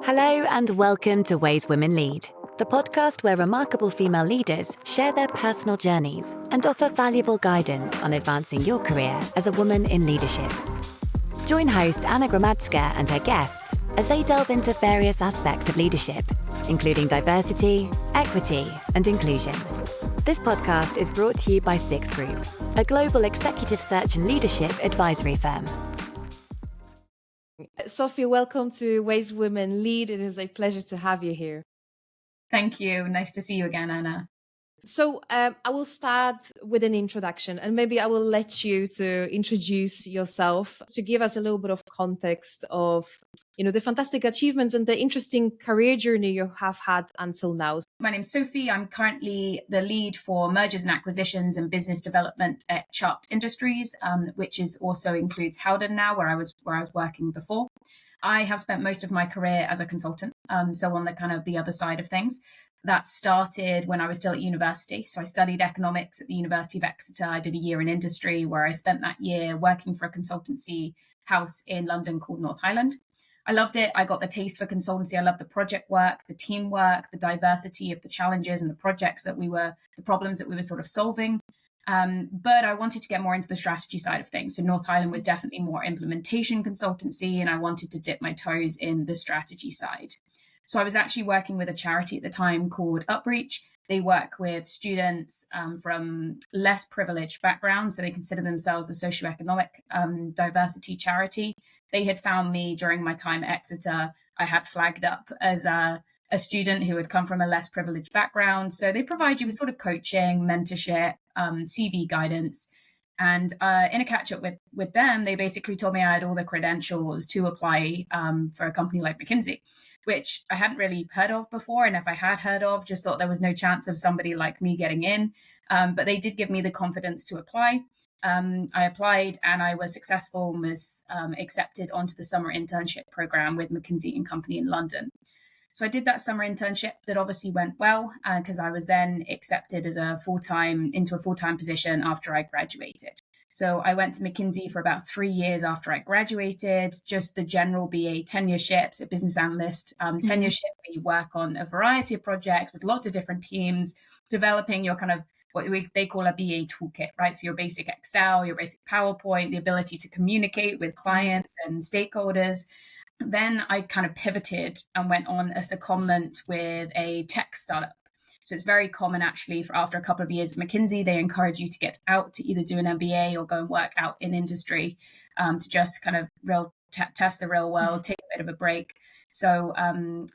Hello and welcome to Ways Women Lead, the podcast where remarkable female leaders share their personal journeys and offer valuable guidance on advancing your career as a woman in leadership. Join host Anna Gromadska and her guests as they delve into various aspects of leadership, including diversity, equity, and inclusion. This podcast is brought to you by Six Group, a global executive search and leadership advisory firm. Sophie, welcome to Ways Women Lead. It is a pleasure to have you here. Thank you. Nice to see you again, Anna. So I will start with an introduction, and maybe I will let you to introduce yourself to give us a little bit of context of, the fantastic achievements and the interesting career journey you have had until now. My name's Sophie. I'm currently the lead for mergers and acquisitions and business development at Chart Industries, which also includes Howden now, where I was working before. I have spent most of my career as a consultant, so on the kind of the other side of things. That started when I was still at university. So I studied economics at the University of Exeter. I did a year in industry where I spent that year working for a consultancy house in London called North Highland. I loved it. I got the taste for consultancy. I loved the project work, the teamwork, the diversity of the challenges and the projects the problems that we were sort of solving. But I wanted to get more into the strategy side of things. So North Highland was definitely more implementation consultancy, and I wanted to dip my toes in the strategy side. So I was actually working with a charity at the time called Upreach. They work with students from less privileged backgrounds, so they consider themselves a socioeconomic diversity charity. They had found me during my time at Exeter. I had flagged up as a student who had come from a less privileged background. So they provide you with sort of coaching, mentorship, CV guidance. And in a catch up with them, they basically told me I had all the credentials to apply for a company like McKinsey, which I hadn't really heard of before. And if I had heard of, just thought there was no chance of somebody like me getting in. But they did give me the confidence to apply. I applied and I was successful and was accepted onto the summer internship program with McKinsey & Company in London. So I did that summer internship that obviously went well because I was then accepted as into a full-time position after I graduated. So I went to McKinsey for about 3 years after I graduated, just the general BA tenureship, so business analyst tenureship, where you work on a variety of projects with lots of different teams, developing your kind of what they call a BA toolkit, right? So your basic Excel, your basic PowerPoint, the ability to communicate with clients and stakeholders. Then I kind of pivoted and went on a secondment with a tech startup. So it's very common actually for after a couple of years at McKinsey, they encourage you to get out to either do an MBA or go and work out in industry to just kind of test the real world, take a bit of a break. So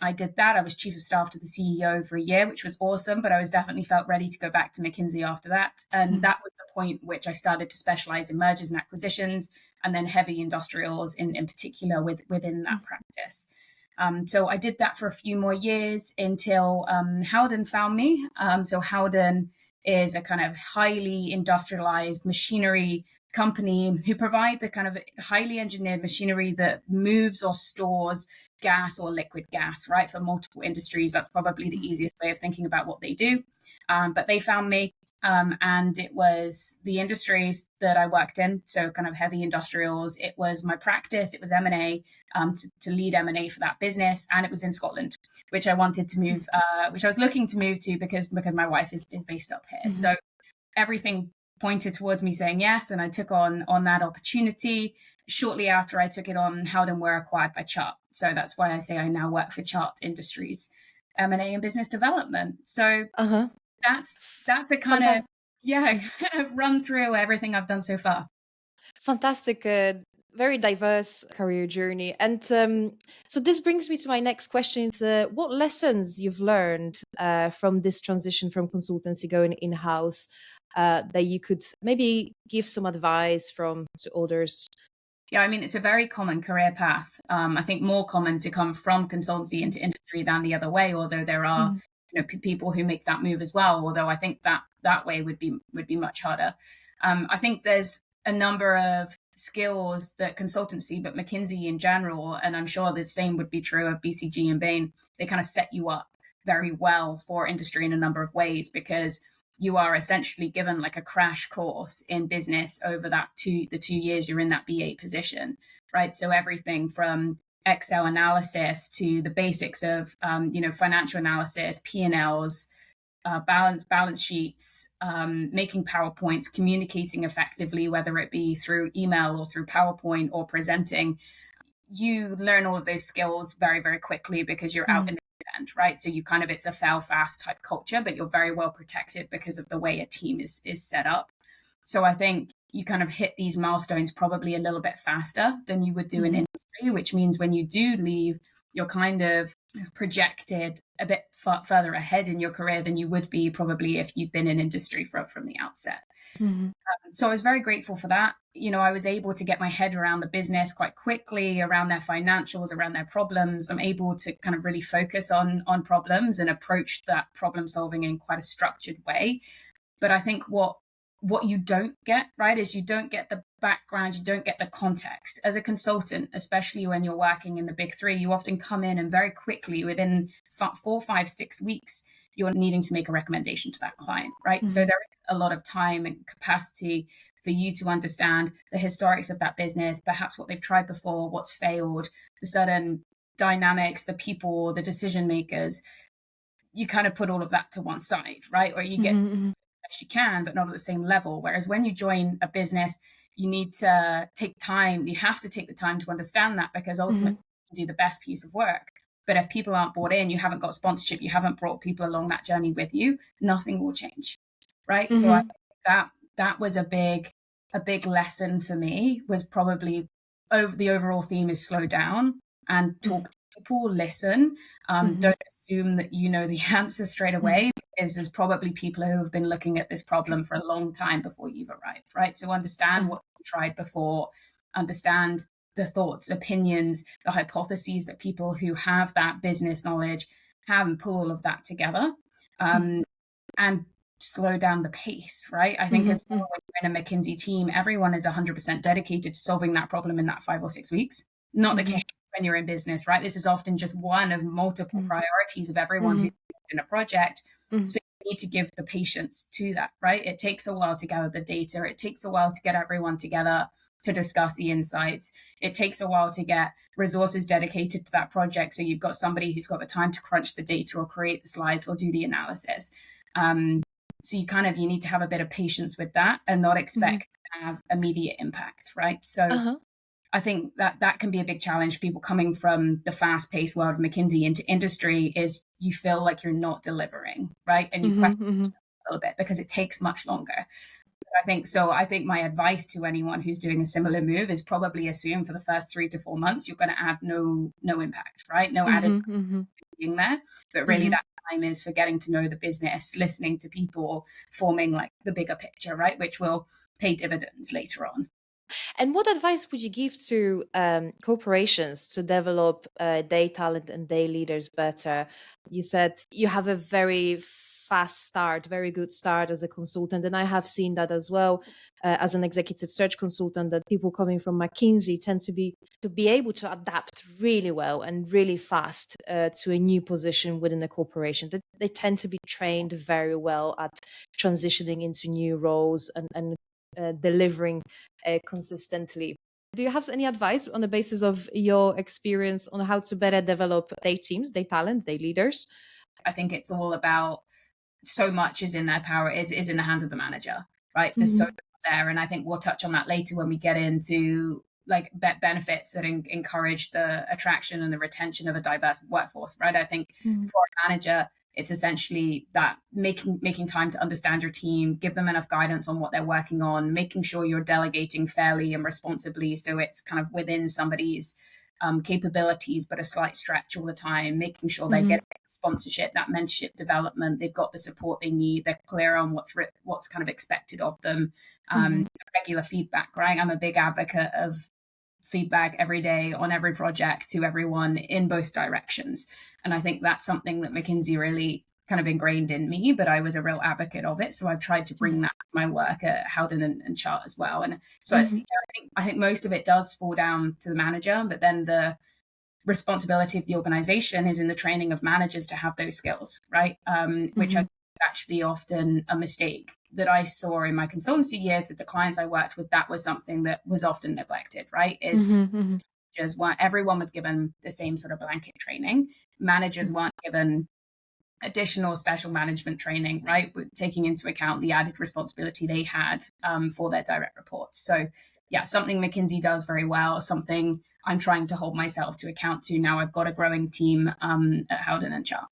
I did that. I was chief of staff to the CEO for a year, which was awesome, but I was definitely felt ready to go back to McKinsey after that. And that was the point which I started to specialize in mergers and acquisitions and then heavy industrials in particular within that practice. So I did that for a few more years until Howden found me. So Howden is a kind of highly industrialized machinery company who provide the kind of highly engineered machinery that moves or stores gas or liquid gas, right, for multiple industries. That's probably the easiest way of thinking about what they do. But they found me and it was the industries that I worked in, so kind of heavy industrials. It was my practice, it was M&A, to lead M&A for that business. And it was in Scotland, which I wanted to move, which I was looking to move to because my wife is based up here. So everything pointed towards me saying yes, and I took on that opportunity. Shortly after I took it on, Howden were acquired by Chart. So that's why I say I now work for Chart Industries, M&A and business development. So that's a kind of run through everything I've done so far. Fantastic, very diverse career journey. And so this brings me to my next question. What lessons you've learned from this transition from consultancy going in-house that you could maybe give some advice to others? Yeah, I mean, it's a very common career path. I think more common to come from consultancy into industry than the other way, although there are people who make that move as well. Although I think that way would be much harder. I think there's a number of skills that consultancy, but McKinsey in general, and I'm sure the same would be true of BCG and Bain, they kind of set you up very well for industry in a number of ways because you are essentially given like a crash course in business over the 2 years you're in that BA position, right? So everything from Excel analysis to the basics of, financial analysis, P&Ls, balance sheets, making PowerPoints, communicating effectively, whether it be through email or through PowerPoint or presenting. You learn all of those skills very, very quickly because you're out in the end, right? So it's a fail fast type culture, but you're very well protected because of the way a team is set up. So I think you kind of hit these milestones probably a little bit faster than you would do in industry, which means when you do leave, you're kind of projected a bit further ahead in your career than you would be probably if you'd been in industry from the outset. So I was very grateful for that. I was able to get my head around the business quite quickly, around their financials, around their problems. I'm able to kind of really focus on problems and approach that problem solving in quite a structured way. But I think what you don't get, right, is you don't get the background, you don't get the context. As a consultant, especially when you're working in the big three, you often come in and very quickly, within 4, 5, 6 weeks, you're needing to make a recommendation to that client, right? So there is a lot of time and capacity for you to understand the historics of that business, perhaps what they've tried before, what's failed, the certain dynamics, the people, the decision makers. You kind of put all of that to one side, right? Or you get you can, but not at the same level. Whereas when you join a business, you need to take time. You have to take the time to understand that, because ultimately you do the best piece of work. But if people aren't bought in, you haven't got sponsorship, you haven't brought people along that journey with you, nothing will change, right? So I think that was a big lesson for me, was probably the overall theme is slow down and talk to people, listen. Don't assume that you know the answer straight away, because there's probably people who have been looking at this problem for a long time before you've arrived, right? So understand what you've tried before, understand the thoughts, opinions, the hypotheses that people who have that business knowledge have, and pull all of that together, and slow down the pace, right? I think as well, when you're in a McKinsey team, everyone is 100% dedicated to solving that problem in that 5 or 6 weeks. Not the case when you're in business, right? This is often just one of multiple priorities of everyone who's in a project. So you need to give the patience to that, right? It takes a while to gather the data. It takes a while to get everyone together to discuss the insights. It takes a while to get resources dedicated to that project. So you've got somebody who's got the time to crunch the data or create the slides or do the analysis. So you need to have a bit of patience with that and not expect to have immediate impact, right? So I think that can be a big challenge. People coming from the fast-paced world of McKinsey into industry is you feel like you're not delivering, right? And you question a little bit because it takes much longer. I think my advice to anyone who's doing a similar move is probably assume for the first 3 to 4 months you're going to add no impact, right? No added being there, but really that time is for getting to know the business, listening to people, forming like the bigger picture, right? Which will pay dividends later on. And what advice would you give to corporations to develop their talent and their leaders better? You said you have a very fast start, very good start as a consultant. And I have seen that as well as an executive search consultant, that people coming from McKinsey tend to be able to adapt really well and really fast to a new position within a corporation. They tend to be trained very well at transitioning into new roles and delivering consistently. Do you have any advice on the basis of your experience on how to better develop their teams, their talent, their leaders? I think it's all about, so much is in their power, is in the hands of the manager, right? There's so much there. And I think we'll touch on that later when we get into like benefits that encourage the attraction and the retention of a diverse workforce, right? I think for a manager, it's essentially that making time to understand your team, give them enough guidance on what they're working on, making sure you're delegating fairly and responsibly, so it's kind of within somebody's capabilities, but a slight stretch all the time, making sure they're getting sponsorship, that mentorship development, they've got the support they need, they're clear on what's kind of expected of them, regular feedback, right? I'm a big advocate of feedback every day on every project to everyone in both directions. And I think that's something that McKinsey really kind of ingrained in me, but I was a real advocate of it. So I've tried to bring that to my work at Howden and Chart as well. And so I think most of it does fall down to the manager, but then the responsibility of the organization is in the training of managers to have those skills, right? Which I think is actually often a mistake that I saw in my consultancy years with the clients I worked with. That was something that was often neglected, right? Is everyone was given the same sort of blanket training. Managers weren't given additional special management training, right? Taking into account the added responsibility they had for their direct reports. So yeah, something McKinsey does very well, something I'm trying to hold myself to account to now. I've got a growing team at Howden and Chart.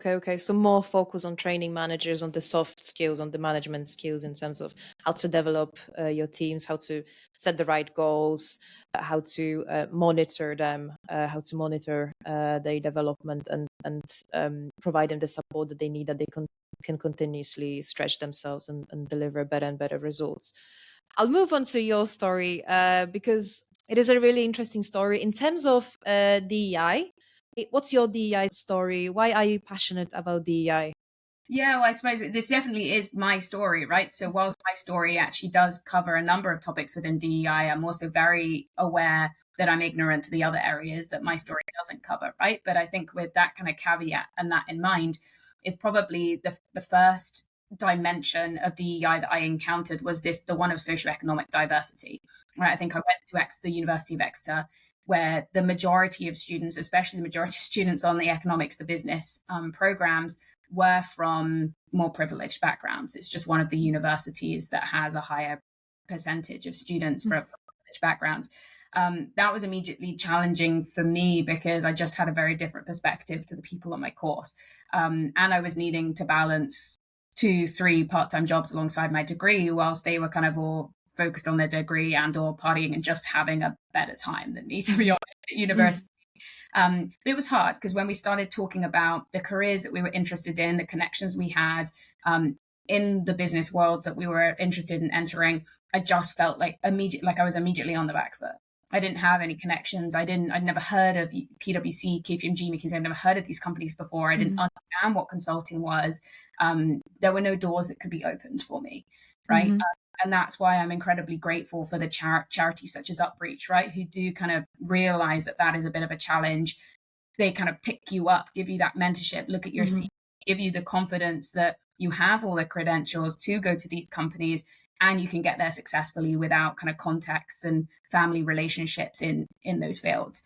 Okay. So more focus on training managers on the soft skills, on the management skills in terms of how to develop your teams, how to set the right goals, how to monitor them, how to monitor their development, and provide them the support that they need, that they can continuously stretch themselves and deliver better and better results. I'll move on to your story because it is a really interesting story in terms of DEI. What's your DEI story? Why are you passionate about DEI? Yeah, well, I suppose this definitely is my story, right? So whilst my story actually does cover a number of topics within DEI, I'm also very aware that I'm ignorant to the other areas that my story doesn't cover, right? But I think with that kind of caveat and that in mind, is probably the first dimension of DEI that I encountered was the one of socioeconomic diversity, right? I think I went to the University of Exeter, where the majority of students, especially the majority of students on the economics, the business programs, were from more privileged backgrounds. It's just one of the universities that has a higher percentage of students from privileged backgrounds. That was immediately challenging for me because I just had a very different perspective to the people on my course. And I was needing to balance 2-3 part-time jobs alongside my degree, whilst they were kind of all focused on their degree and or partying and just having a better time than me, to be honest, at university. But it was hard because when we started talking about the careers that we were interested in, the connections we had in the business worlds that we were interested in entering, I just felt like I was immediately on the back foot. I didn't have any connections. I'd never heard of PwC, KPMG, McKinsey. I'd never heard of these companies before. I didn't understand what consulting was. There were no doors that could be opened for me, right? And that's why I'm incredibly grateful for the charities such as Upreach, right? Who do kind of realize that is a bit of a challenge. They kind of pick you up, give you that mentorship, look at your CV, give you the confidence that you have all the credentials to go to these companies and you can get there successfully without kind of contacts and family relationships in those fields.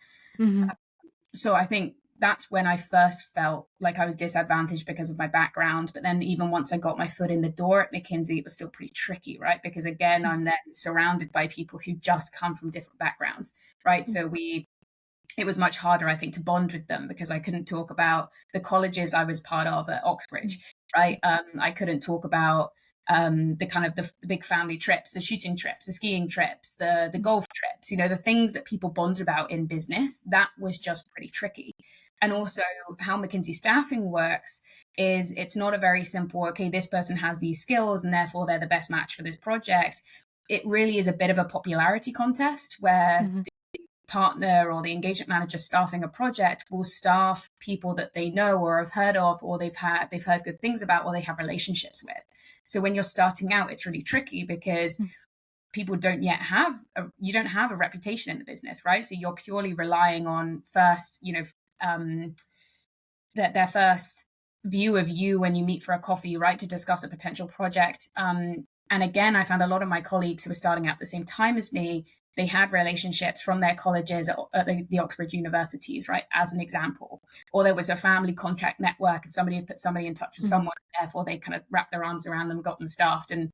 So I think that's when I first felt like I was disadvantaged because of my background. But then even once I got my foot in the door at McKinsey, it was still pretty tricky, right? Because again, I'm then surrounded by people who just come from different backgrounds, right? So it was much harder, I think, to bond with them because I couldn't talk about the colleges I was part of at Oxbridge, right? I couldn't talk about the kind of the big family trips, the shooting trips, the skiing trips, the golf trips, the things that people bond about in business. That was just pretty tricky. And also how McKinsey staffing works is it's not a very simple, okay, this person has these skills and therefore they're the best match for this project. It really is a bit of a popularity contest where the partner or the engagement manager staffing a project will staff people that they know or have heard of, or they've heard good things about, or they have relationships with. So when you're starting out, it's really tricky because people don't yet have you don't have a reputation in the business, right? So you're purely relying on first, their first view of you when you meet for a coffee, right, to discuss a potential project. And again, I found a lot of my colleagues who were starting out at the same time as me, they had relationships from their colleges at the Oxford universities, right, as an example. Or there was a family contact network and somebody had put somebody in touch with someone, therefore they kind of wrapped their arms around them, got them staffed and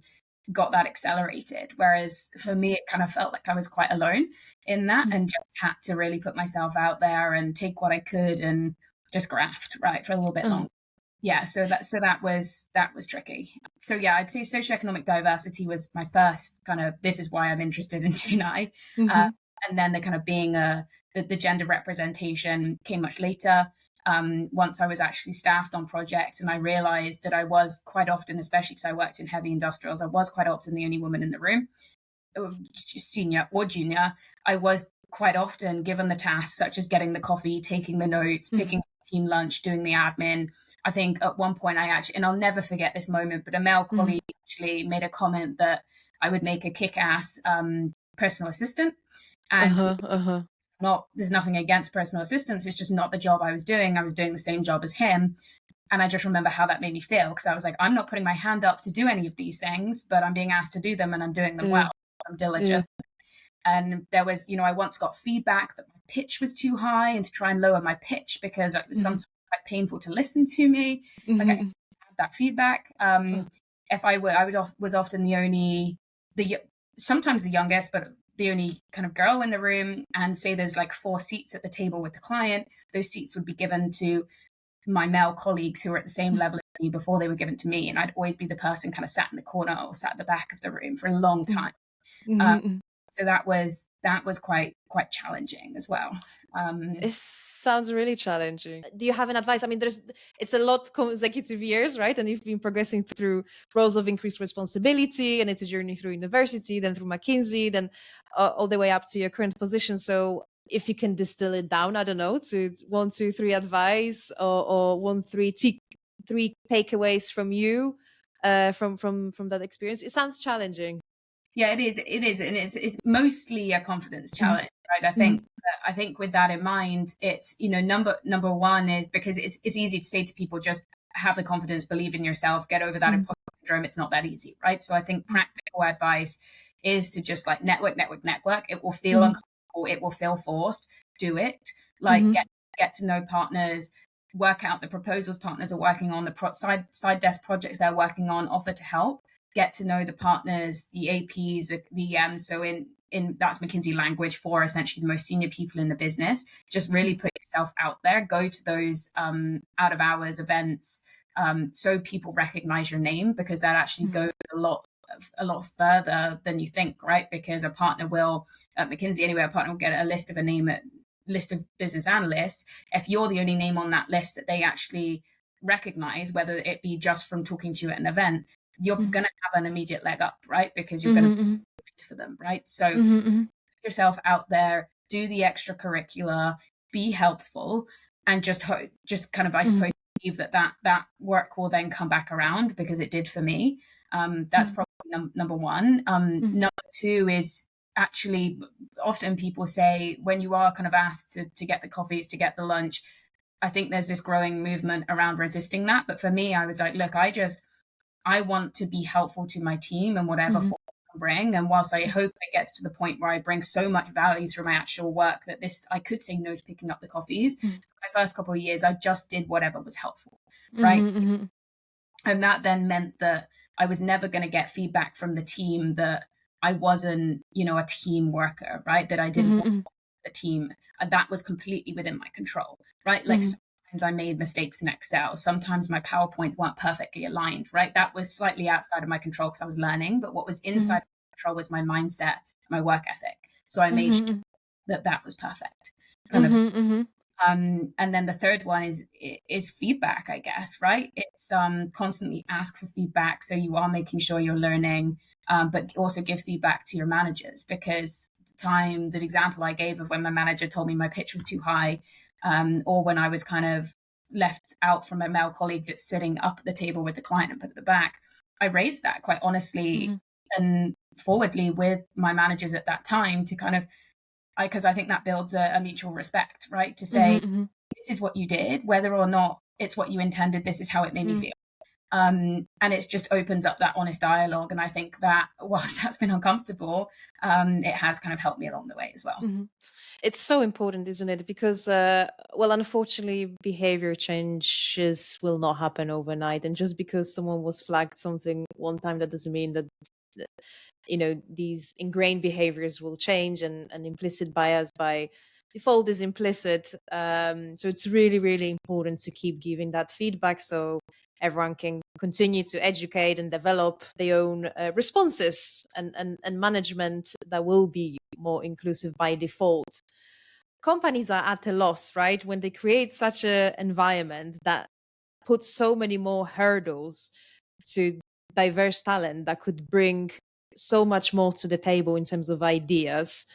got that accelerated. Whereas for me, it kind of felt like I was quite alone in that and just had to really put myself out there and take what I could and just graft, right, for a little bit longer. Yeah, so that was tricky. So yeah, I'd say socioeconomic diversity was my first kind of, this is why I'm interested in D&I. And then the kind of being the gender representation came much later. Once I was actually staffed on projects and I realized that I was quite often, especially because I worked in heavy industrials, I was quite often the only woman in the room, senior or junior. I was quite often given the tasks such as getting the coffee, taking the notes, picking team lunch, doing the admin. I think at one point and I'll never forget this moment, but a male colleague actually made a comment that I would make a kick-ass personal assistant. And there's nothing against personal assistants. It's just not the job I was doing. I was doing the same job as him. And I just remember how that made me feel because I was like, I'm not putting my hand up to do any of these things, but I'm being asked to do them and I'm doing them well. I'm diligent. And there was, I once got feedback that my pitch was too high and to try and lower my pitch because it was sometimes quite painful to listen to me. Like I have that feedback. If I was often sometimes the youngest, but the only kind of girl in the room, and say there's like 4 seats at the table with the client, those seats would be given to my male colleagues who were at the same level as me before they were given to me. And I'd always be the person kind of sat in the corner or sat at the back of the room for a long time. So that was quite challenging as well. It sounds really challenging. Do you have an advice? I mean, it's a lot consecutive years, right? And you've been progressing through roles of increased responsibility, and it's a journey through university, then through McKinsey, then all the way up to your current position. So if you can distill it down, I don't know, to 1, 2, 3 advice, or 3 takeaways from you, from that experience. It sounds challenging. Yeah, it is, and it's mostly a confidence challenge, right? I think with that in mind, it's, number one is because it's easy to say to people, just have the confidence, believe in yourself, get over that imposter syndrome. It's not that easy, right? So I think practical advice is to just like network. It will feel uncomfortable, it will feel forced. Do it. Like get to know partners, work out the proposals partners are working on, the side desk projects they're working on, offer to help. Get to know the partners, the APs, the EMs. So in that's McKinsey language for essentially the most senior people in the business. Just really put yourself out there. Go to those out of hours events, so people recognize your name, because that actually goes a lot further than you think, right? Because a partner will, at McKinsey anyway, a partner will get a list of business analysts. If you're the only name on that list that they actually recognize, whether it be just from talking to you at an event, you're going to have an immediate leg up, right? Because you're going to be for them, right? So put yourself out there, do the extracurricular, be helpful, and just kind of, I suppose, believe that work will then come back around, because it did for me. That's probably number one. Number two is, actually, often people say when you are kind of asked to get the coffees, to get the lunch, I think there's this growing movement around resisting that. But for me, I was like, look, I want to be helpful to my team in whatever form I can bring. And whilst I hope it gets to the point where I bring so much value through my actual work that I could say no to picking up the coffees. For my first couple of years, I just did whatever was helpful, right? And that then meant that I was never going to get feedback from the team that I wasn't, a team worker, right? That I didn't want the team. And that was completely within my control, right? Like, sometimes I made mistakes in Excel. Sometimes my PowerPoint weren't perfectly aligned, right? That was slightly outside of my control because I was learning. But what was inside my control was my mindset, my work ethic. So I made sure that was perfect. And then the third one is feedback, I guess, right? It's constantly ask for feedback. So you are making sure you're learning, but also give feedback to your managers, because the example I gave of when my manager told me my pitch was too high, or when I was kind of left out from my male colleagues, it's sitting up at the table with the client and put at the back. I raised that quite honestly and forwardly with my managers at that time, to kind of, because I think that builds a mutual respect, right? To say, this is what you did, whether or not it's what you intended, this is how it made me feel. And it just opens up that honest dialogue. And I think that, whilst that's been uncomfortable, it has kind of helped me along the way as well. It's so important, isn't it? Because, unfortunately, behavior changes will not happen overnight. And just because someone was flagged something one time, that doesn't mean that, these ingrained behaviors will change, and implicit bias by default is implicit. So it's really, really important to keep giving that feedback, so everyone can continue to educate and develop their own responses and management that will be more inclusive by default. Companies are at a loss, right, when they create such an environment that puts so many more hurdles to diverse talent that could bring so much more to the table in terms of ideas,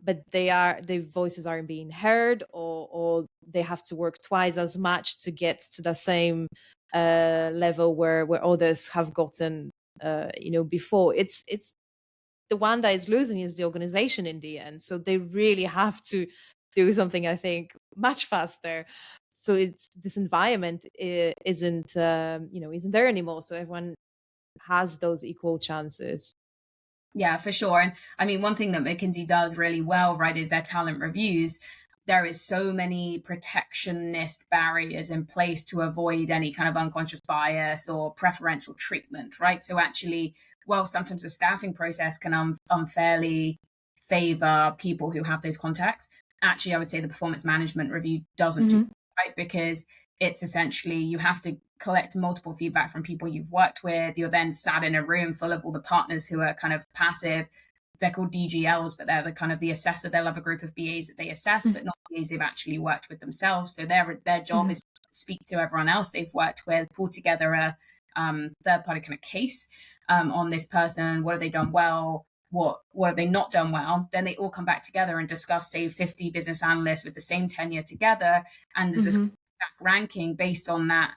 but their voices aren't being heard, or they have to work twice as much to get to the same level where others have gotten before. It's the one that is losing is the organization in the end. So they really have to do something, I think, much faster. So it's this environment isn't there anymore. So everyone has those equal chances. Yeah, for sure. And I mean, one thing that McKinsey does really well, right, is their talent reviews. there is so many protectionist barriers in place to avoid any kind of unconscious bias or preferential treatment, right? So actually, while sometimes the staffing process can unfairly favor people who have those contacts, actually, I would say the performance management review doesn't do that, right? Because it's essentially, you have to collect multiple feedback from people you've worked with. You're then sat in a room full of all the partners who are kind of passive. They're called DGLs, but they're the kind of the assessor. They'll have a group of BAs that they assess, but not BAs they've actually worked with themselves. So their job is to speak to everyone else they've worked with, pull together a third party kind of case on this person. What have they done well? What have they not done well? Then they all come back together and discuss, say, 50 business analysts with the same tenure together, and there's this ranking based on that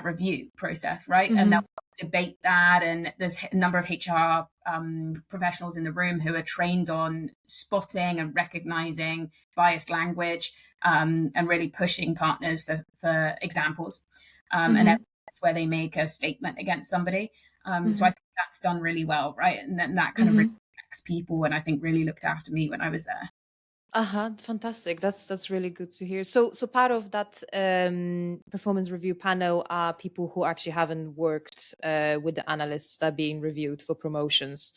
review process, right? And they'll debate that, and there's a number of HR professionals in the room who are trained on spotting and recognizing biased language, and really pushing partners for examples, and that's where they make a statement against somebody. So I think that's done really well, right? And then that kind of respects people, and I think really looked after me when I was there. Fantastic. That's really good to hear. So part of that performance review panel are people who actually haven't worked with the analysts that are being reviewed for promotions.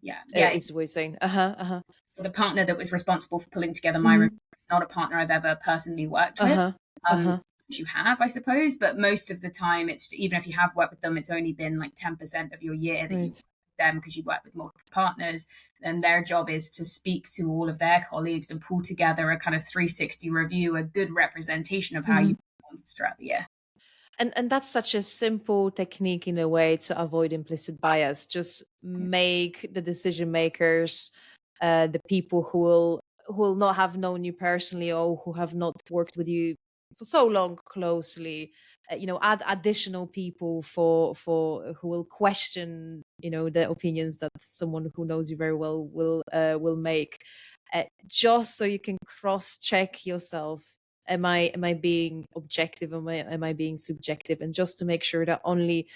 Yeah. Is what you're saying. So the partner that was responsible for pulling together my review is not a partner I've ever personally worked with. You have, I suppose, but most of the time, it's, even if you have worked with them, it's only been like 10% of your year that you've worked with them, because you work with multiple partners, and their job is to speak to all of their colleagues and pull together a kind of 360 review, a good representation of how you performed throughout the year. And that's such a simple technique in a way to avoid implicit bias. Just make the decision makers, the people who will not have known you personally or who have not worked with you for so long closely, add additional people for who will question, the opinions that someone who knows you very well will make, just so you can cross check yourself. Am I being objective? Am I being subjective? And just to make sure that only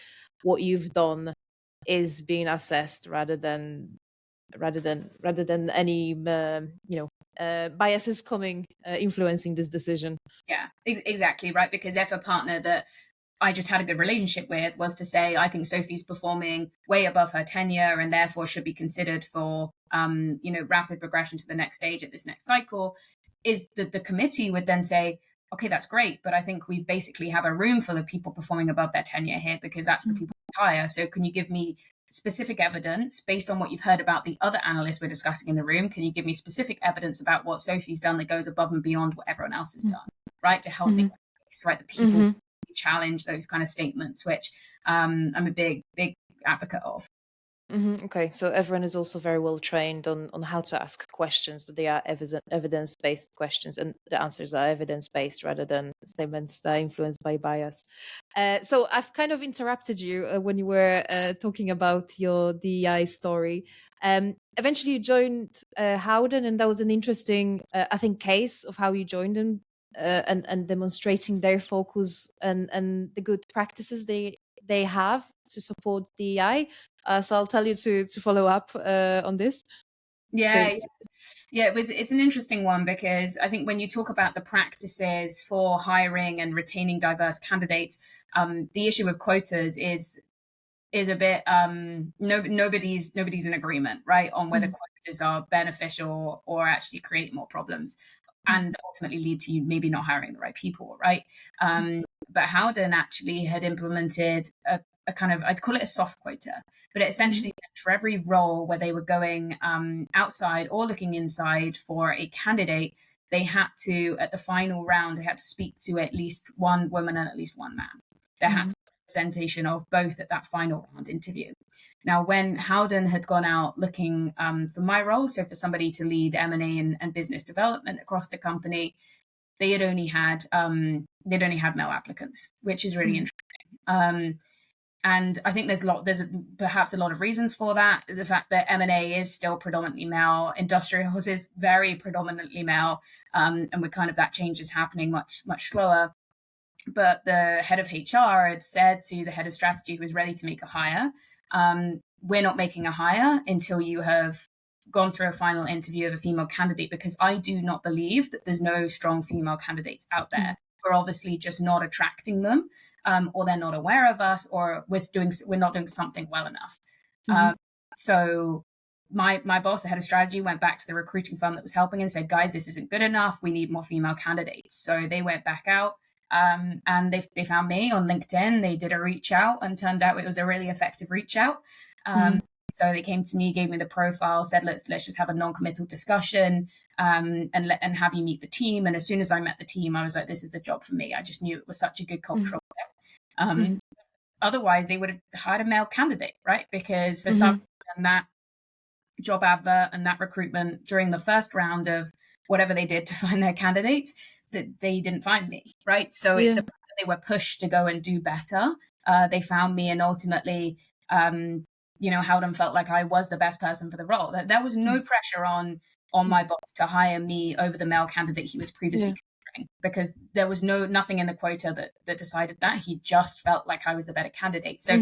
what you've done is being assessed, rather than any biases coming influencing this decision. Yeah, exactly right. Because if a partner that I just had a good relationship with was to say, I think Sophie's performing way above her tenure and therefore should be considered for rapid progression to the next stage at this next cycle, is that the committee would then say, okay, that's great, but I think we basically have a room full of people performing above their tenure here, because that's the people we hire. So can you give me specific evidence based on what you've heard about the other analysts we're discussing in the room? Can you give me specific evidence about what Sophie's done that goes above and beyond what everyone else has done, right? To help make that case, right? The people challenge those kind of statements, which I'm a big advocate of. Okay, so everyone is also very well trained on how to ask questions, that they are evidence-based questions, and the answers are evidence-based rather than statements that are influenced by bias. So I've kind of interrupted you when you were talking about your DEI story. Eventually you joined Howden, and that was an interesting, I think, case of how you joined them, and demonstrating their focus and the good practices they have to support DEI. So I'll tell you to follow up on this. Yeah, it's an interesting one, because I think when you talk about the practices for hiring and retaining diverse candidates, the issue of quotas is a bit nobody's in agreement, right, on whether quotas are beneficial or actually create more problems and ultimately lead to you maybe not hiring the right people, right? But Howden actually had implemented a kind of, I'd call it a soft quota, but it essentially meant for every role where they were going outside or looking inside for a candidate, they had to, at the final round, they had to speak to at least one woman and at least one man. There had to be representation of both at that final round interview. Now, when Howden had gone out looking for my role, so for somebody to lead M&A and business development across the company, they had only had male applicants, which is really interesting. And I think there's perhaps a lot of reasons for that. The fact that M&A is still predominantly male, industrials is very predominantly male, and with kind of that change is happening much, much slower. But the head of HR had said to the head of strategy, who was ready to make a hire, we're not making a hire until you have gone through a final interview of a female candidate, because I do not believe that there's no strong female candidates out there. We're obviously just not attracting them, or they're not aware of us, or we're not doing something well enough. So my boss, the head of strategy, went back to the recruiting firm that was helping and said, guys, this isn't good enough. We need more female candidates. So they went back out, and they found me on LinkedIn. They did a reach out, and turned out it was a really effective reach out. So they came to me, gave me the profile, said, let's just have a non-committal discussion, and have you meet the team. And as soon as I met the team, I was like, this is the job for me. I just knew it was such a good cultural fit. Otherwise, they would have hired a male candidate, right? Because for some reason, that job advert and that recruitment during the first round of whatever they did to find their candidates, that they didn't find me, right? So the fact that they were pushed to go and do better, they found me, and ultimately, Howden felt like I was the best person for the role. There was no pressure on my boss to hire me over the male candidate he was previously considering, because there was nothing in the quota that decided that. He just felt like I was the better candidate. So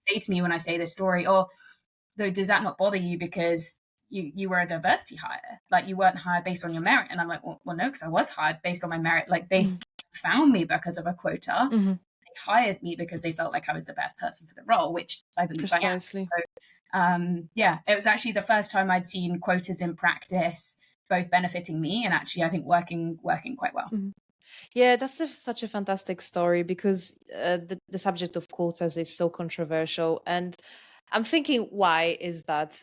say to me when I say this story, though, does that not bother you because you were a diversity hire? Like, you weren't hired based on your merit? And I'm like, well no, because I was hired based on my merit. Like, they found me because of a quota. They hired me because they felt like I was the best person for the role, which I believe I am. So, it was actually the first time I'd seen quotas in practice, both benefiting me and actually, I think, working quite well. Yeah, that's such a fantastic story, because the subject of quotas is so controversial. And I'm thinking, why is that?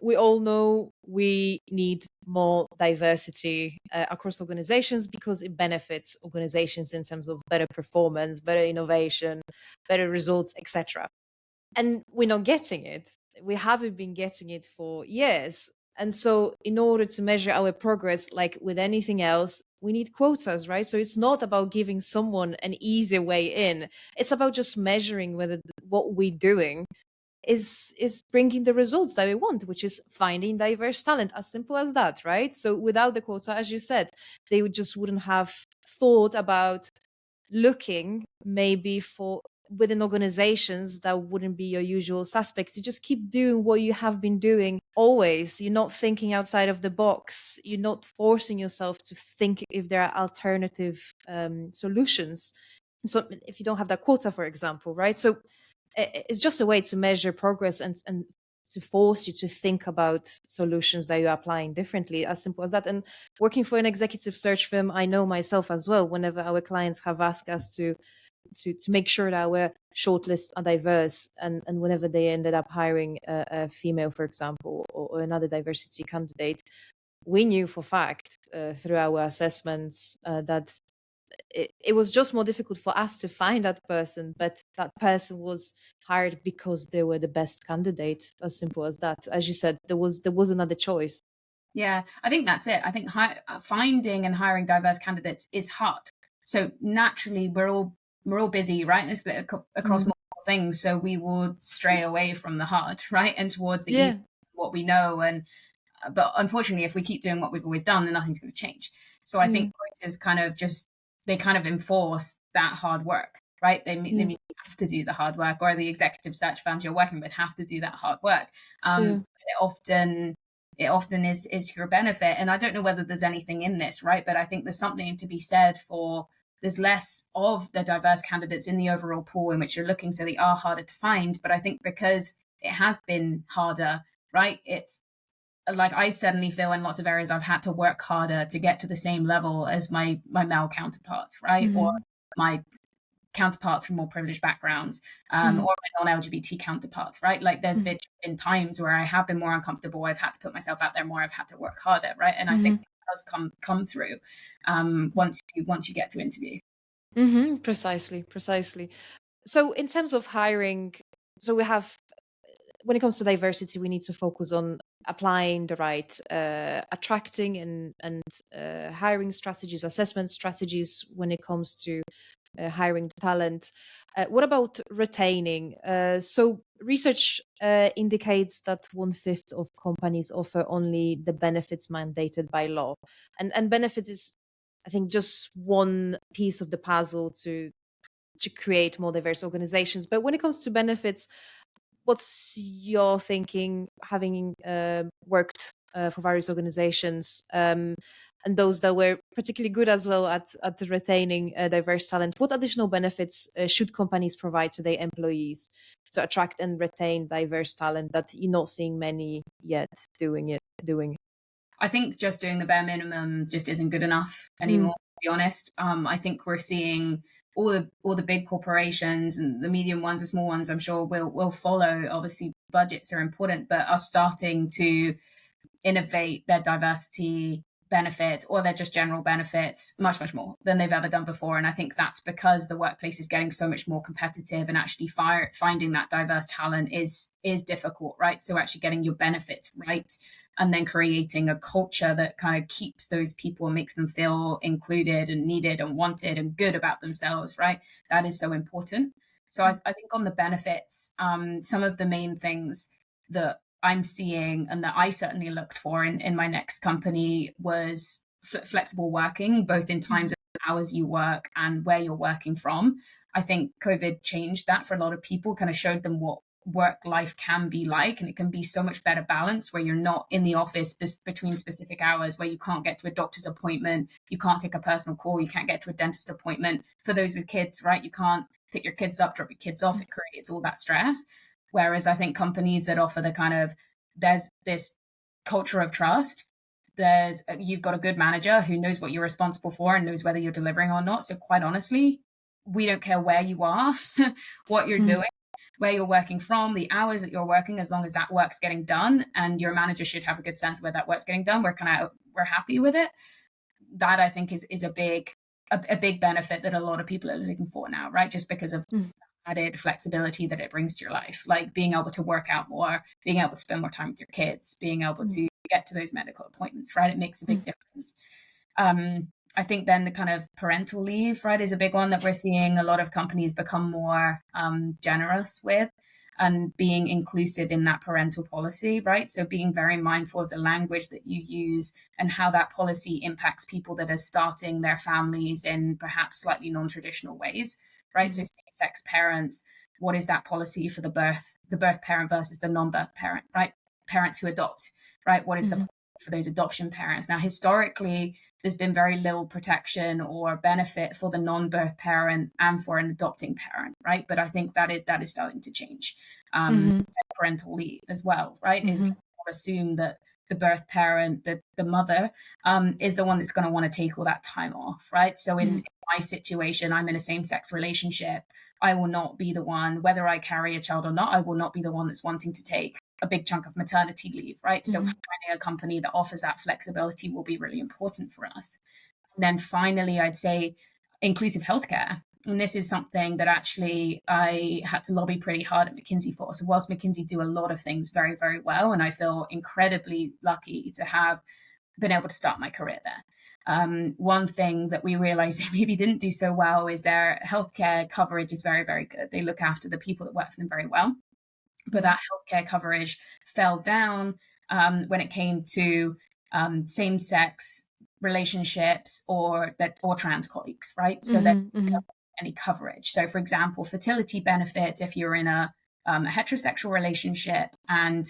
We all know we need more diversity across organizations, because it benefits organizations in terms of better performance, better innovation, better results, etc. And we're not getting it. We haven't been getting it for years. And so in order to measure our progress, like with anything else, we need quotas, right? So it's not about giving someone an easier way in. It's about just measuring whether what we're doing is bringing the results that we want, which is finding diverse talent. As simple as that, right? So without the quota, as you said, they wouldn't have thought about looking maybe for within organizations that wouldn't be your usual suspects. You just keep doing what you have been doing always. You're not thinking outside of the box. You're not forcing yourself to think if there are alternative solutions. So if you don't have that quota, for example, right? So it's just a way to measure progress and to force you to think about solutions that you're applying differently, as simple as that. And working for an executive search firm, I know myself as well, whenever our clients have asked us to make sure that our shortlists are diverse, and whenever they ended up hiring a female, for example, or another diversity candidate, we knew for fact through our assessments that it was just more difficult for us to find that person, but that person was hired because they were the best candidate. As simple as that. As you said, there was another choice. Yeah, I think that's it. I think finding and hiring diverse candidates is hard. So naturally, we're all busy, right? It's split across multiple things, so we will stray away from the hard, right, and towards the easy, what we know. But unfortunately, if we keep doing what we've always done, then nothing's going to change. So I think quotas kind of enforce that hard work, right? They mean you have to do the hard work, or the executive search firms you're working with have to do that hard work. It often is to your benefit. And I don't know whether there's anything in this, right? But I think there's something to be said for there's less of the diverse candidates in the overall pool in which you're looking, so they are harder to find. But I think because it has been harder, right? It's like, I suddenly feel in lots of areas I've had to work harder to get to the same level as my male counterparts, right? Or my counterparts from more privileged backgrounds, or my non-LGBT counterparts, right? Like, there's been times where I have been more uncomfortable. I've had to put myself out there more. I've had to work harder, right? And I think that does come through once you get to interview. Precisely. So in terms of hiring, so we have, when it comes to diversity, we need to focus on applying the right attracting and hiring strategies, assessment strategies when it comes to hiring talent. What about retaining? So research indicates that 1/5 of companies offer only the benefits mandated by law, and benefits is, I think, just one piece of the puzzle to create more diverse organizations. But when it comes to benefits, what's your thinking, having worked for various organizations, and those that were particularly good as well at retaining diverse talent? What additional benefits should companies provide to their employees to attract and retain diverse talent that you're not seeing many yet doing? I think just doing the bare minimum just isn't good enough anymore, to be honest. I think we're seeing all the big corporations and the medium ones, the small ones, I'm sure will follow. Obviously, budgets are important, but are starting to innovate their diversity benefits or their just general benefits much, much more than they've ever done before. And I think that's because the workplace is getting so much more competitive, and actually finding that diverse talent is difficult, right? So actually getting your benefits right, and then creating a culture that kind of keeps those people and makes them feel included and needed and wanted and good about themselves, right? That is so important. So I think on the benefits, some of the main things that I'm seeing and that I certainly looked for in my next company was flexible working, both in times of hours you work and where you're working from. I think COVID changed that for a lot of people, kind of showed them what work life can be like, and it can be so much better balance where you're not in the office between specific hours, where you can't get to a doctor's appointment, you can't take a personal call, you can't get to a dentist appointment. For those with kids, right, you can't pick your kids up, drop your kids off. It creates all that stress. Whereas I think companies that offer the kind of, there's this culture of trust, you've got a good manager who knows what you're responsible for and knows whether you're delivering or not. So quite honestly, we don't care where you are, what you're doing, where you're working from, the hours that you're working, as long as that work's getting done, and your manager should have a good sense of where that work's getting done. We're happy with it. That I think is a big benefit that a lot of people are looking for now, right? Just because of added flexibility that it brings to your life, like being able to work out more, being able to spend more time with your kids, being able to get to those medical appointments, right? It makes a big difference. I think then the kind of parental leave, right, is a big one that we're seeing a lot of companies become more generous with, and being inclusive in that parental policy, right? So being very mindful of the language that you use and how that policy impacts people that are starting their families in perhaps slightly non-traditional ways, right? So same-sex parents, what is that policy for the birth parent versus the non-birth parent, right? Parents who adopt, right? What is the policy for those adoption parents? Now, historically, there's been very little protection or benefit for the non-birth parent and for an adopting parent, right? But I think that is starting to change. Parental leave as well, right? Is not assume that the birth parent, the mother, is the one that's going to want to take all that time off, right? So in my situation, I'm in a same-sex relationship. I will not be the one, whether I carry a child or not, I will not be the one that's wanting to take a big chunk of maternity leave, right? So finding a company that offers that flexibility will be really important for us. And then finally, I'd say inclusive healthcare. And this is something that actually I had to lobby pretty hard at McKinsey for. So whilst McKinsey do a lot of things very, very well, and I feel incredibly lucky to have been able to start my career there. One thing that we realized they maybe didn't do so well is their healthcare coverage is very, very good. They look after the people that work for them very well. But that healthcare coverage fell down when it came to same-sex relationships or trans colleagues, right? So that any coverage. So, for example, fertility benefits, if you're in a heterosexual relationship and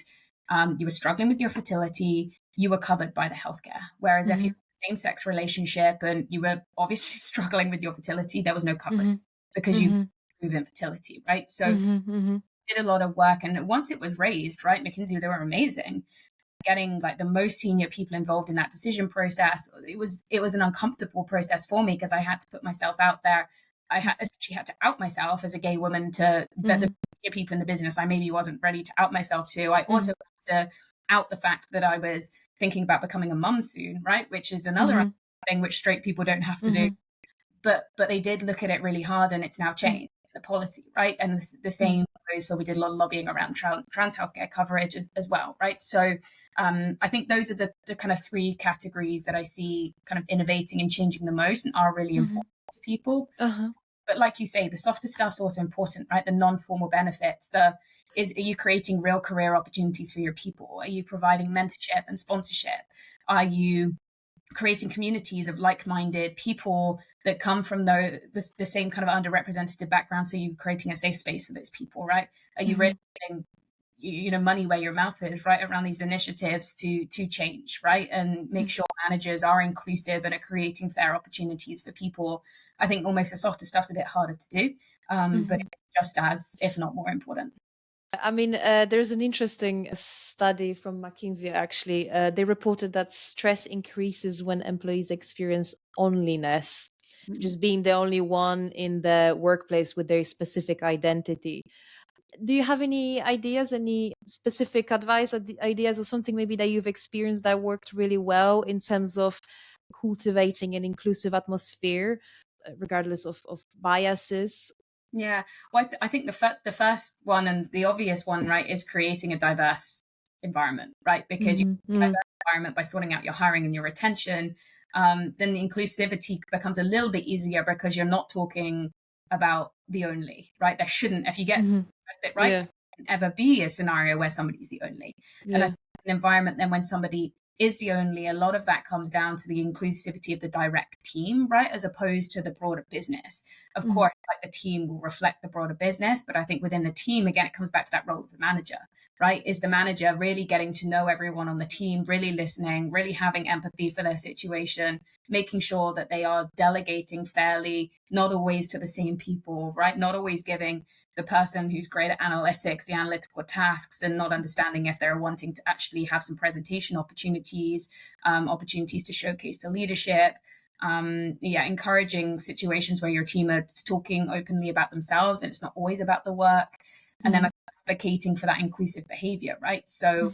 you were struggling with your fertility, you were covered by the healthcare. Whereas if you're in a same-sex relationship and you were obviously struggling with your fertility, there was no coverage because you prove infertility, right? So did a lot of work, and once it was raised, right, McKinsey, they were amazing. Getting like the most senior people involved in that decision process, it was an uncomfortable process for me because I had to put myself out there. I essentially had to out myself as a gay woman to the people in the business I maybe wasn't ready to out myself to. I also had to out the fact that I was thinking about becoming a mum soon, right, which is another thing which straight people don't have to do. But they did look at it really hard, and it's now changed the policy, right? And the same goes for, we did a lot of lobbying around trans healthcare coverage as well, right? So I think those are the kind of three categories that I see kind of innovating and changing the most and are really important to people. But like you say, the softer stuff's also important, right? The non-formal benefits, are you creating real career opportunities for your people? Are you providing mentorship and sponsorship? Are you creating communities of like-minded people that come from the same kind of underrepresented background? So you're creating a safe space for those people, right? Are you really getting money where your mouth is, right, around these initiatives to change, right, and make sure managers are inclusive and are creating fair opportunities for people. I think almost the softer stuff's a bit harder to do, but it's just as, if not more important. I mean, there's an interesting study from McKinsey, actually. They reported that stress increases when employees experience loneliness, just being the only one in the workplace with their specific identity. Do you have any ideas, any specific advice, ideas, or something maybe that you've experienced that worked really well in terms of cultivating an inclusive atmosphere, regardless of biases? Yeah, well, I think the first one and the obvious one, right, is creating a diverse environment, right? Because you create a diverse environment by sorting out your hiring and your retention, then the inclusivity becomes a little bit easier because you're not talking about the only, right? There shouldn't, if you get the first bit right, Yeah. there can ever be a scenario where somebody's the only. And I think an environment then when somebody is the only, a lot of that comes down to the inclusivity of the direct team, right, as opposed to the broader business. Of course, like the team will reflect the broader business, but I think within the team, again, it comes back to that role of the manager, right? Is the manager really getting to know everyone on the team, really listening, really having empathy for their situation, making sure that they are delegating fairly, not always to the same people, right? Not always giving the person who's great at analytics, the analytical tasks, and not understanding if they're wanting to actually have some presentation opportunities, opportunities to showcase to leadership. Encouraging situations where your team are talking openly about themselves and it's not always about the work, and then advocating for that inclusive behavior, right? So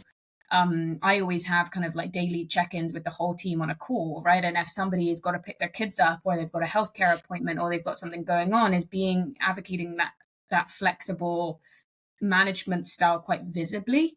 I always have kind of like daily check-ins with the whole team on a call, right? And if somebody has got to pick their kids up or they've got a healthcare appointment or they've got something going on, is advocating that flexible management style quite visibly.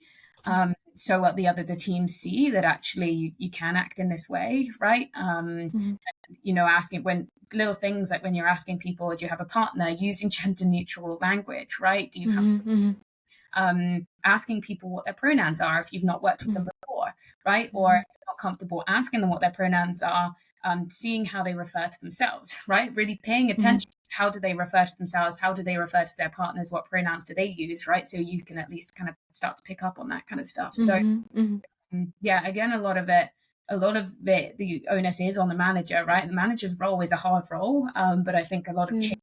So what the teams see that actually you can act in this way, right? Asking when little things like when you're asking people, do you have a partner, using gender neutral language, right? Do you have asking people what their pronouns are if you've not worked with them before, right? Or if you're not comfortable asking them what their pronouns are, seeing how they refer to themselves, right? Really paying attention. How do they refer to themselves? How do they refer to their partners? What pronouns do they use, right? So you can at least kind of start to pick up on that kind of stuff. So again, a lot of it, the onus is on the manager, right? The manager's role is a hard role, but I think a lot of change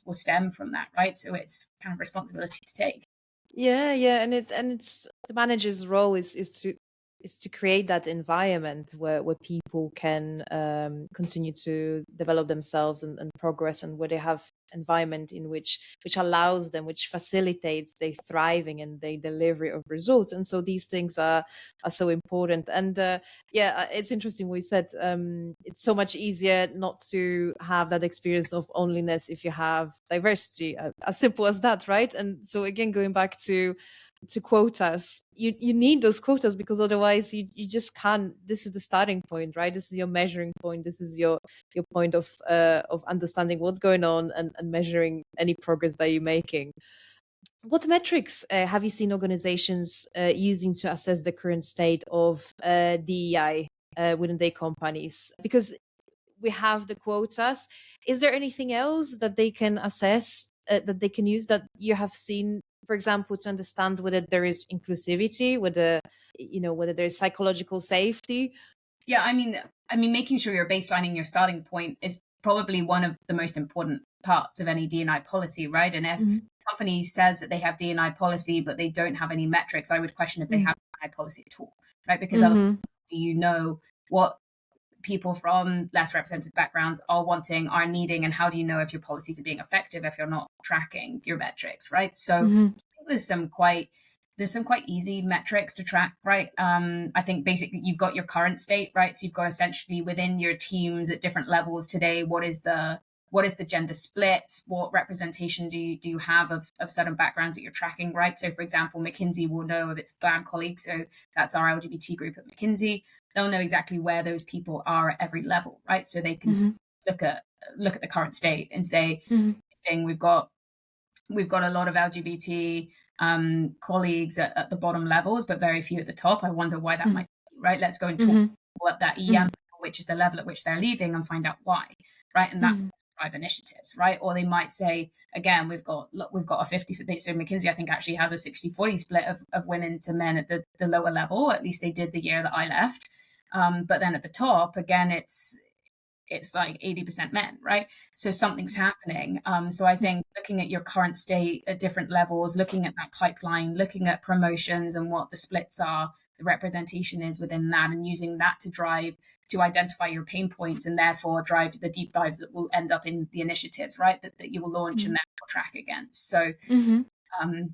will stem from that, right? So it's kind of responsibility to take. Yeah, it's the manager's role is to create that environment where people can continue to develop themselves and progress, and where they have environment in which allows them, which facilitates their thriving and their delivery of results. And so these things are so important. And it's interesting what you said. It's so much easier not to have that experience of loneliness if you have diversity, as simple as that, right? And so again, going back to quotas, you need those quotas, because otherwise you just can't. This is the starting point, right? This is your measuring point. This is your point of understanding what's going on and measuring any progress that you're making. What metrics have you seen organizations using to assess the current state of DEI within their companies? Because we have the quotas. Is there anything else that they can assess, that they can use, that you have seen, for example, to understand whether there is inclusivity, whether there's psychological safety? Yeah, I mean, making sure you're baselining your starting point is probably one of the most important parts of any D&I policy, right? And if a company says that they have D&I policy, but they don't have any metrics, I would question if they have D&I policy at all, right? Because do you know what people from less represented backgrounds are wanting, are needing, and how do you know if your policies are being effective if you're not tracking your metrics, right? So I think there's some quite easy metrics to track, right? I think basically you've got your current state, right? So you've got essentially within your teams at different levels today, what is the gender split? What representation do you have of certain backgrounds that you're tracking, right? So for example, McKinsey will know of its GLAM colleagues. So that's our LGBT group at McKinsey. They'll know exactly where those people are at every level, right? So they can look at the current state and say, we've got a lot of LGBT colleagues at the bottom levels, but very few at the top. I wonder why that might be, right? Let's go and talk about that EM, which is the level at which they're leaving, and find out why, right? And that drive initiatives, right? Or they might say, again, we've got a 50, so McKinsey, I think, actually has a 60-40 split of women to men at the lower level. At least they did the year that I left. But then at the top, again, it's like 80% men, right? So something's happening. So I think looking at your current state at different levels, looking at that pipeline, looking at promotions and what the splits are, the representation is within that, and using that to identify your pain points and therefore drive the deep dives that will end up in the initiatives, right? That you will launch and then track against. So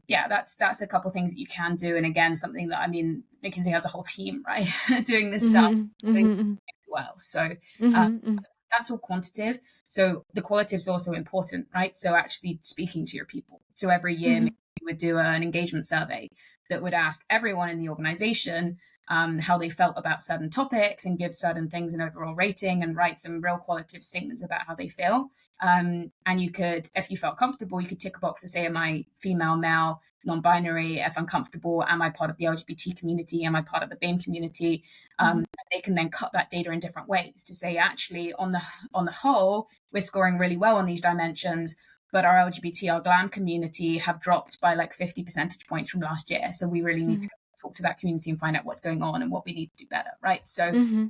yeah, that's a couple of things that you can do. And again, something that, I mean, McKinsey has a whole team, right? doing this stuff doing well. So that's all quantitative. So the qualitative is also important, right? So actually speaking to your people. So every year we would do an engagement survey that would ask everyone in the organization how they felt about certain topics and give certain things an overall rating and write some real qualitative statements about how they feel. And you could, if you felt comfortable, you could tick a box to say, am I female, male, non-binary? If I'm comfortable, am I part of the LGBT community? Am I part of the BAME community? They can then cut that data in different ways to say, actually, on the whole, we're scoring really well on these dimensions, but our LGBT, our GLAM community have dropped by like 50 percentage points from last year. So we really need to talk to that community and find out what's going on and what we need to do better, right? So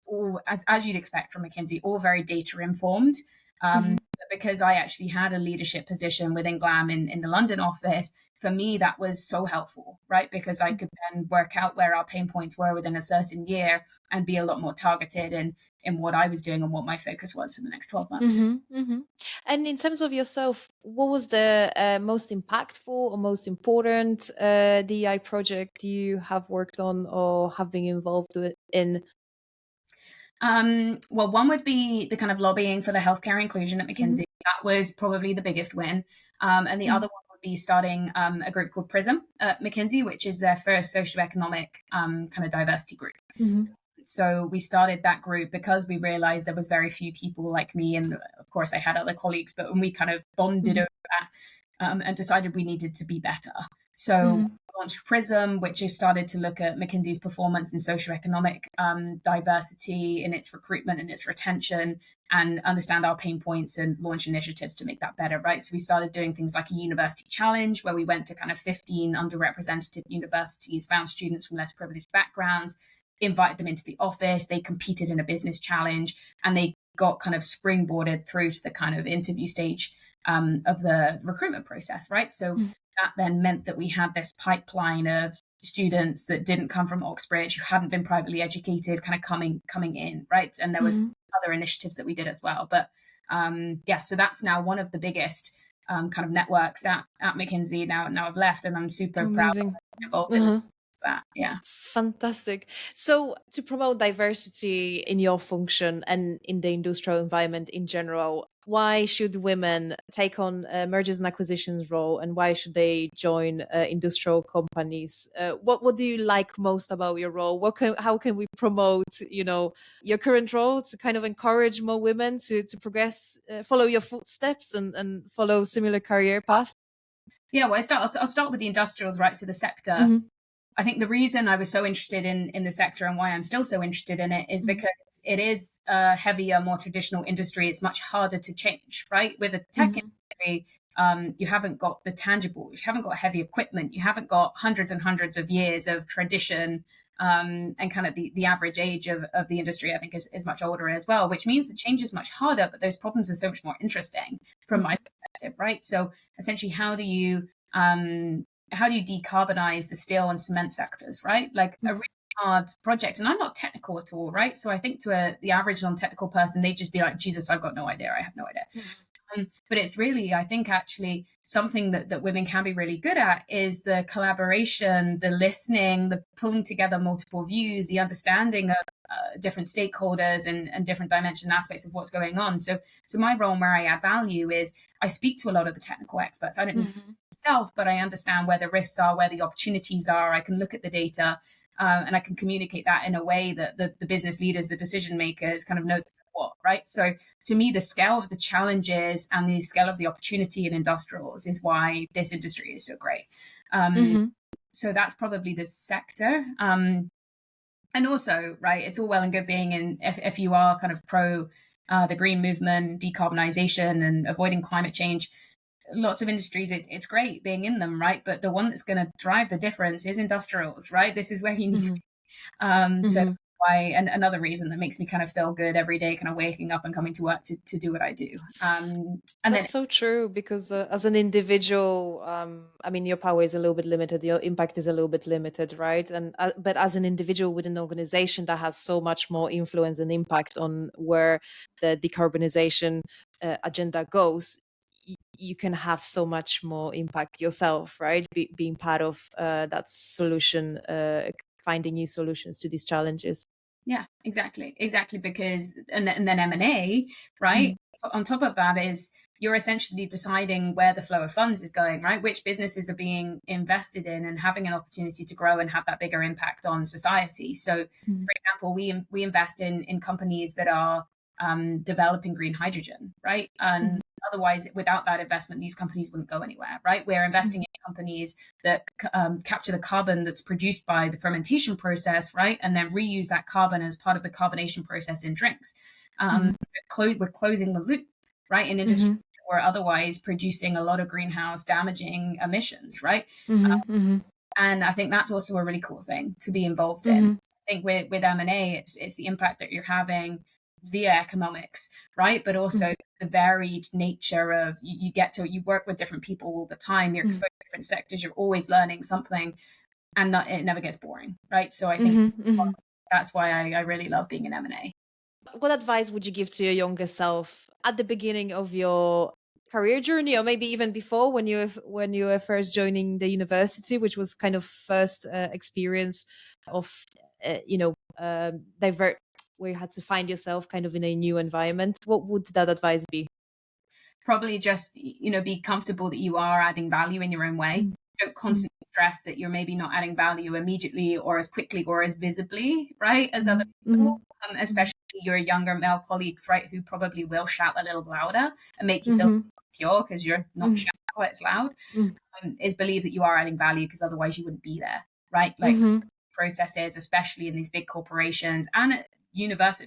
all, as you'd expect from McKinsey, all very data informed. Because I actually had a leadership position within GLAM in the London office, for me, that was so helpful, right? Because I could then work out where our pain points were within a certain year and be a lot more targeted in what I was doing and what my focus was for the next 12 months. And in terms of yourself, what was the most impactful or most important DEI project you have worked on or have been involved in? Well, one would be the kind of lobbying for the healthcare inclusion at McKinsey. That was probably the biggest win. And the other one would be starting a group called PRISM at McKinsey, which is their first socioeconomic kind of diversity group. So we started that group because we realized there was very few people like me. And of course, I had other colleagues, but when we kind of bonded over that and decided we needed to be better. So we launched PRISM, which has started to look at McKinsey's performance in socioeconomic diversity, in its recruitment and its retention, and understand our pain points and launch initiatives to make that better, right? So we started doing things like a university challenge where we went to kind of 15 underrepresented universities, found students from less privileged backgrounds, invited them into the office, they competed in a business challenge, and they got kind of springboarded through to the kind of interview stage of the recruitment process, right? So that then meant that we had this pipeline of students that didn't come from Oxbridge, who hadn't been privately educated, kind of coming in, right? And there was other initiatives that we did as well. But yeah, so that's now one of the biggest kind of networks at McKinsey. Now I've left, and I'm super proud of involved in that. Yeah. Fantastic. So to promote diversity in your function and in the industrial environment in general, why should women take on mergers and acquisitions role, and why should they join industrial companies? What do you like most about your role? How can we promote, your current role to kind of encourage more women to progress, follow your footsteps and follow similar career path? Yeah, well, I'll start with the industrials, right? So the sector. I think the reason I was so interested in the sector and why I'm still so interested in it is because it is a heavier, more traditional industry. It's much harder to change, right? With a tech industry, you haven't got the tangible, you haven't got heavy equipment, you haven't got hundreds and hundreds of years of tradition, and kind of the average age of the industry, I think, is much older as well, which means the change is much harder, but those problems are so much more interesting from my perspective, right? So essentially, how do you decarbonize the steel and cement sectors, right? Like a really hard project. And I'm not technical at all, right? So I think to the average non-technical person, they'd just be like, Jesus, I've got no idea. I have no idea. But it's really, I think, actually something that women can be really good at is the collaboration, the listening, the pulling together multiple views, the understanding of different stakeholders and different dimension aspects of what's going on. So my role and where I add value is I speak to a lot of the technical experts. I don't know myself, but I understand where the risks are, where the opportunities are. I can look at the data and I can communicate that in a way that the business leaders, the decision makers kind of know what, right? So to me, the scale of the challenges and the scale of the opportunity in industrials is why this industry is so great. So that's probably the sector. And also, right, it's all well and good being in, if you are kind of pro the green movement, decarbonization, and avoiding climate change. Lots of industries, it's great being in them, right? But the one that's going to drive the difference is industrials, right? This is where you need to be. So why, and another reason that makes me kind of feel good every day, kind of waking up and coming to work to do what I do. And that's so true, because as an individual, I mean, your power is a little bit limited, your impact is a little bit limited, right? And but as an individual with an organization that has so much more influence and impact on where the decarbonization agenda goes, you can have so much more impact yourself, right? Being part of that solution, finding new solutions to these challenges. Yeah, exactly. Because and then M&A, right? On top of that is you're essentially deciding where the flow of funds is going, right? Which businesses are being invested in and having an opportunity to grow and have that bigger impact on society. So, for example, we invest in companies that are developing green hydrogen, right? And otherwise, without that investment, these companies wouldn't go anywhere, right? We're investing in companies that capture the carbon that's produced by the fermentation process, right? And then reuse that carbon as part of the carbonation process in drinks. We're closing the loop, right? In industry or otherwise producing a lot of greenhouse damaging emissions, right? And I think that's also a really cool thing to be involved in. I think with M&A, it's the impact that you're having via economics, right? But also the varied nature of you work with different people all the time, you're exposed to different sectors, you're always learning something, and it never gets boring, right? So I think that's why I really love being in M&A. What advice would you give to your younger self at the beginning of your career journey, or maybe even before, when you were first joining the university, which was kind of first experience of where you had to find yourself kind of in a new environment? What would that advice be? Probably just, be comfortable that you are adding value in your own way. Don't constantly stress that you're maybe not adding value immediately or as quickly or as visibly, right, as other people, especially your younger male colleagues, right, who probably will shout a little louder and make you feel insecure because you're not shouting out, it's loud, is believe that you are adding value, because otherwise you wouldn't be there, right? Like processes, especially in these big corporations and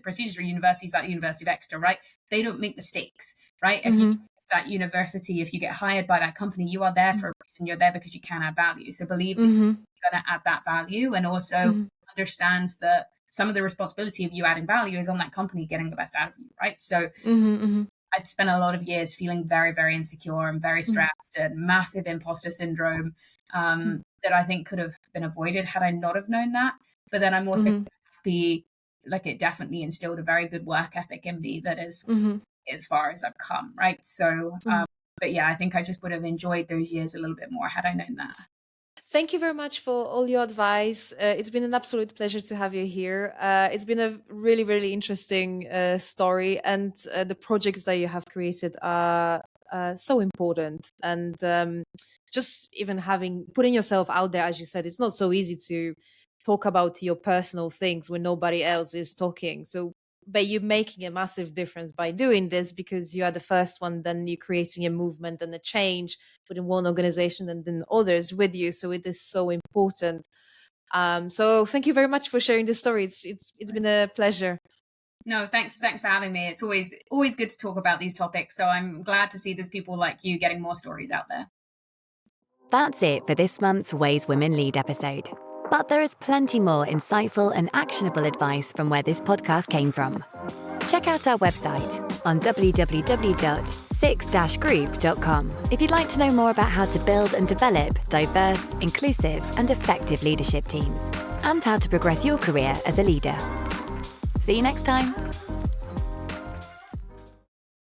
prestigious universities like the University of Exeter, right? They don't make mistakes, right? If you that university, if you get hired by that company, you are there for a reason. You're there because you can add value. So believe that you're going to add that value, and also understand that some of the responsibility of you adding value is on that company getting the best out of you, right? So I'd spent a lot of years feeling very, very insecure and very stressed and massive imposter syndrome that I think could have been avoided had I not have known that. But then I'm also happy, like it definitely instilled a very good work ethic in me that is as far as I've come, right? So, but yeah, I think I just would have enjoyed those years a little bit more had I known that. Thank you very much for all your advice. It's been an absolute pleasure to have you here. It's been a really, really interesting story, and the projects that you have created are so important. And just even putting yourself out there, as you said, it's not so easy to talk about your personal things when nobody else is talking. So, but you're making a massive difference by doing this, because you are the first one, then you're creating a movement and a change within one organization and then others with you. So it is so important. So thank you very much for sharing this story. It's been a pleasure. No, thanks for having me. It's always good to talk about these topics. So I'm glad to see there's people like you getting more stories out there. That's it for this month's Ways Women Lead episode. But there is plenty more insightful and actionable advice from where this podcast came from. Check out our website on www.six-group.com if you'd like to know more about how to build and develop diverse, inclusive, and effective leadership teams, and how to progress your career as a leader. See you next time.